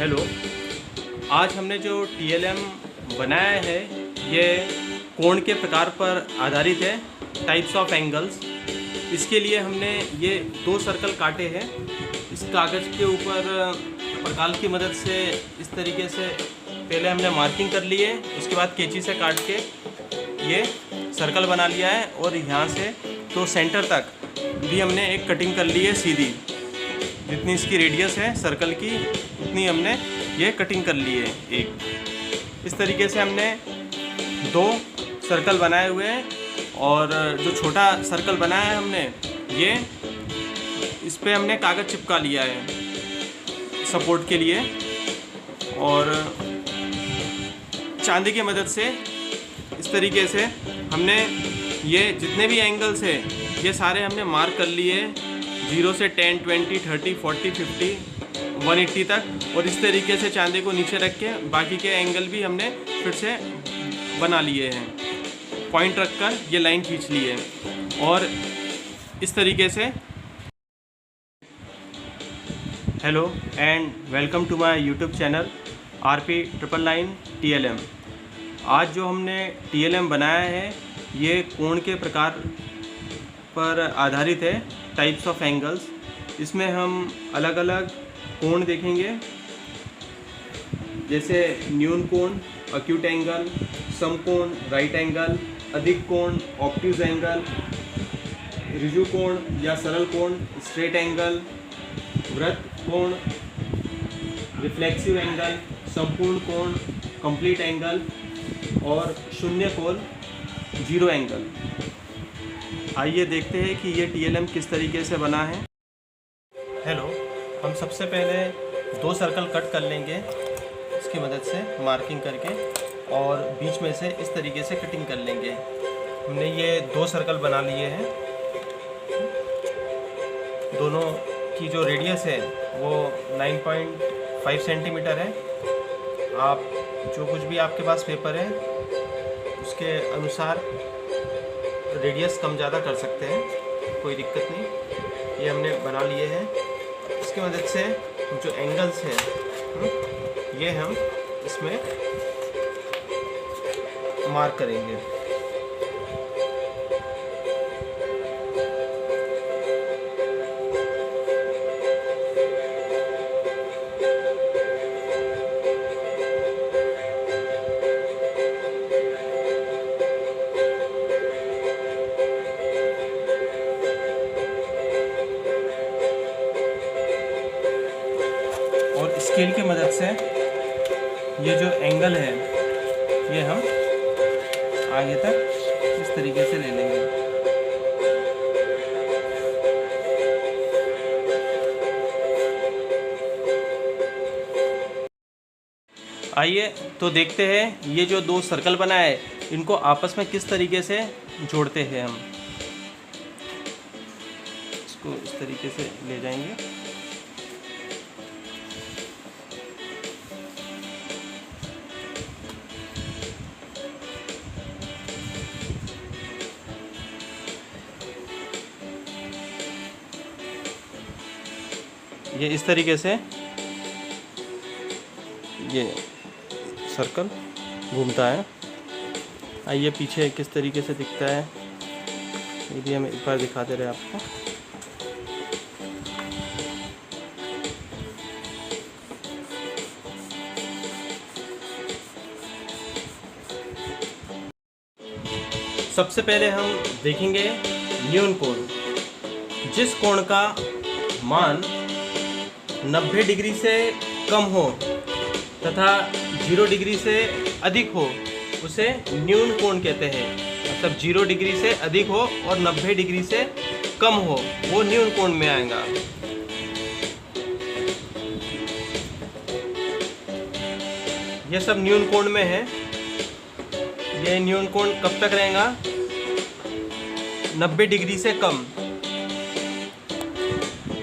Hello, आज हमने जो TLM बनाया है ये कोण के प्रकार पर आधारित है, टाइप्स ऑफ एंगल्स। इसके लिए हमने ये 2 सर्कल काटे हैं। इस कागज़ के ऊपर प्रकाल की मदद से इस तरीके से पहले हमने मार्किंग कर ली है, उसके बाद कैंची से काट के ये सर्कल बना लिया है और यहाँ से तो सेंटर तक भी हमने एक कटिंग कर ली है सीधी। जितनी इसकी रेडियस है सर्कल की उतनी हमने ये कटिंग कर ली है एक। इस तरीके से हमने 2 सर्कल बनाए हुए हैं और जो छोटा सर्कल बनाया है हमने ये इस पे हमने कागज़ चिपका लिया है सपोर्ट के लिए, और चांदी की मदद से इस तरीके से हमने ये जितने भी एंगल्स है ये सारे हमने मार्क कर लिए 0 से 10, 20, 30, 40, 50, 180 तक। और इस तरीके से चांदी को नीचे रख के बाकी के एंगल भी हमने फिर से बना लिए हैं, पॉइंट रखकर ये लाइन खींच ली है। और इस तरीके से hello and welcome to my YouTube channel RP999 TLM। आज जो हमने TLM बनाया है ये कोण के प्रकार पर आधारित है, टाइप्स ऑफ एंगल्स। इसमें हम अलग अलग कोण देखेंगे, जैसे न्यून कोण, अक्यूट एंगल, समकोण, राइट एंगल, अधिक कोण, ऑब्ट्यूज एंगल, ऋजु कोण या सरल कोण, स्ट्रेट एंगल, वृत्त कोण, रिफ्लेक्सिव एंगल, संपूर्ण कोण, कंप्लीट एंगल और शून्य कोण, जीरो एंगल। आइए देखते हैं कि ये TLM किस तरीके से बना है। हेलो, हम सबसे पहले 2 सर्कल कट कर लेंगे इसकी मदद से मार्किंग करके, और बीच में से इस तरीके से कटिंग कर लेंगे। हमने ये 2 सर्कल बना लिए हैं। दोनों की जो रेडियस है वो 9.5 सेंटीमीटर है। आप जो कुछ भी आपके पास पेपर है उसके अनुसार रेडियस कम ज़्यादा कर सकते हैं, कोई दिक्कत नहीं। ये हमने बना लिए हैं। इसकी मदद से जो एंगल्स हैं ये हम इसमें मार्क करेंगे। और स्केल की मदद से ये जो एंगल है ये हम आगे तक इस तरीके से ले लेंगे। आइए तो देखते हैं ये जो 2 सर्कल बनाए इनको आपस में किस तरीके से जोड़ते हैं। हम इसको इस तरीके से ले जाएंगे। ये इस तरीके से ये सर्कल घूमता है। आइए पीछे किस तरीके से दिखता है ये भी हम एक बार दिखाते रहे आपको। सबसे पहले हम देखेंगे न्यून कोण। जिस कोण का मान 90 डिग्री से कम हो तथा 0 डिग्री से अधिक हो उसे न्यून कोण कहते हैं। मतलब 0 डिग्री से अधिक हो और 90 डिग्री से कम हो वो न्यून कोण में आएगा। ये सब न्यून कोण में है। ये न्यून कोण कब तक रहेगा? 90 डिग्री से कम।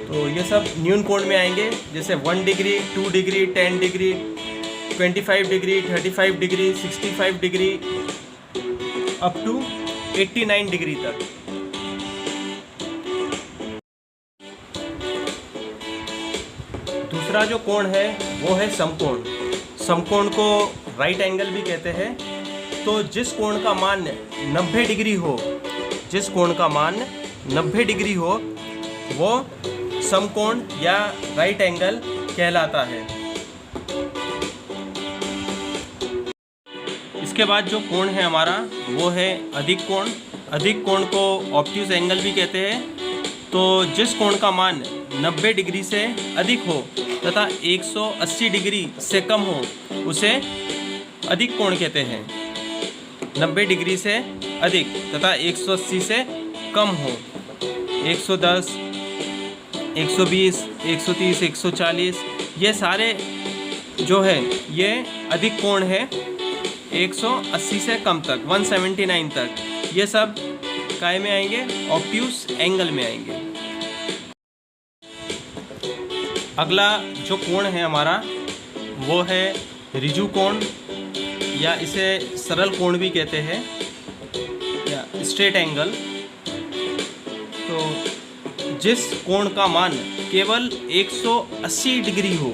तो ये सब न्यून कोण में आएंगे, जैसे 1 degree, 2 degree, 10 degree, 25 degree, 35 degree, 65 degree, up to 89 degree तक। दूसरा दूसरा जो कोण है वो है समकोण। समकोण को राइट एंगल भी कहते हैं। तो जिस कोण का मान 90 डिग्री हो, जिस कोण का मान 90 डिग्री हो वो समकोण या राइट एंगल कहलाता है। इसके बाद जो कोण है हमारा वो है अधिक कोण। अधिक कोण को ऑब्ट्यूज एंगल भी कहते हैं। तो जिस कोण का मान 90 डिग्री से अधिक हो तथा 180 डिग्री से कम हो उसे अधिक कोण कहते हैं। 90 डिग्री से अधिक तथा 180 से कम हो, 110, 120, 130, 140, ये सारे जो है ये अधिक कोण है। 180 से कम तक 179 तक ये सब काय में आएंगे, ऑब्ट्यूज एंगल में आएंगे। अगला जो कोण है हमारा वो है ऋजु कोण या इसे सरल कोण भी कहते हैं या स्ट्रेट एंगल। तो जिस कोण का मान केवल 180 डिग्री हो,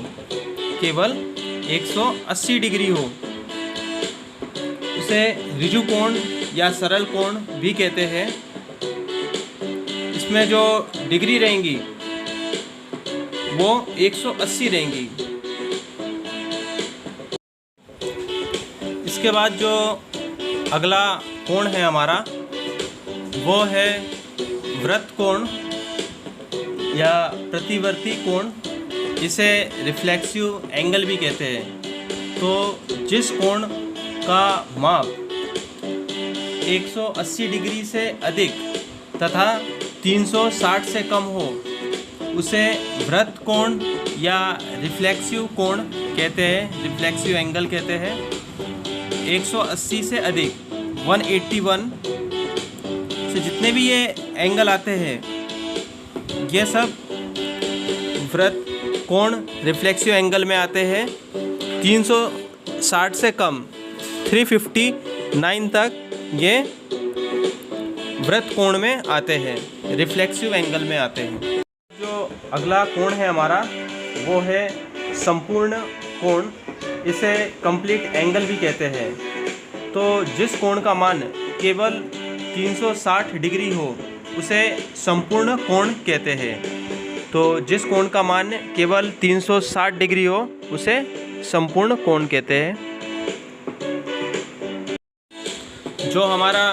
केवल 180 डिग्री हो उसे ऋजु कोण या सरल कोण भी कहते हैं। इसमें जो डिग्री रहेंगी वो 180 रहेंगी। इसके बाद जो अगला कोण है हमारा वो है वृत्त कोण या प्रतिवर्ती कोण, इसे रिफ्लेक्सिव एंगल भी कहते हैं। तो जिस कोण का माप 180 डिग्री से अधिक तथा 360 से कम हो उसे वृत्त कोण या रिफ्लेक्सिव कोण कहते हैं, रिफ्लेक्सिव एंगल कहते हैं। 180 से अधिक 181 से जितने भी ये एंगल आते हैं ये सब वृत्त कोण रिफ्लेक्सिव एंगल में आते हैं। 360 से कम 359 तक ये वृत्त कोण में आते हैं, रिफ्लेक्सिव एंगल में आते हैं। जो अगला कोण है हमारा वो है संपूर्ण कोण, इसे कंप्लीट एंगल भी कहते हैं। तो जिस कोण का मान केवल 360 डिग्री हो उसे संपूर्ण कोण कहते हैं। तो जिस कोण का मान केवल 360 डिग्री हो उसे संपूर्ण कोण कहते हैं। जो हमारा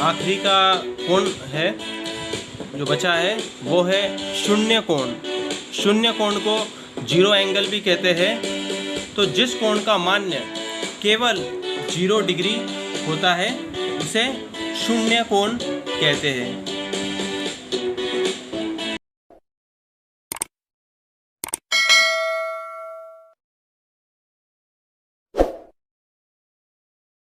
आखिरी का कोण है जो बचा है वो है शून्य कोण। शून्य कोण को जीरो एंगल भी कहते हैं। तो जिस कोण का मान केवल 0 डिग्री होता है उसे शून्य कोण कहते हैं।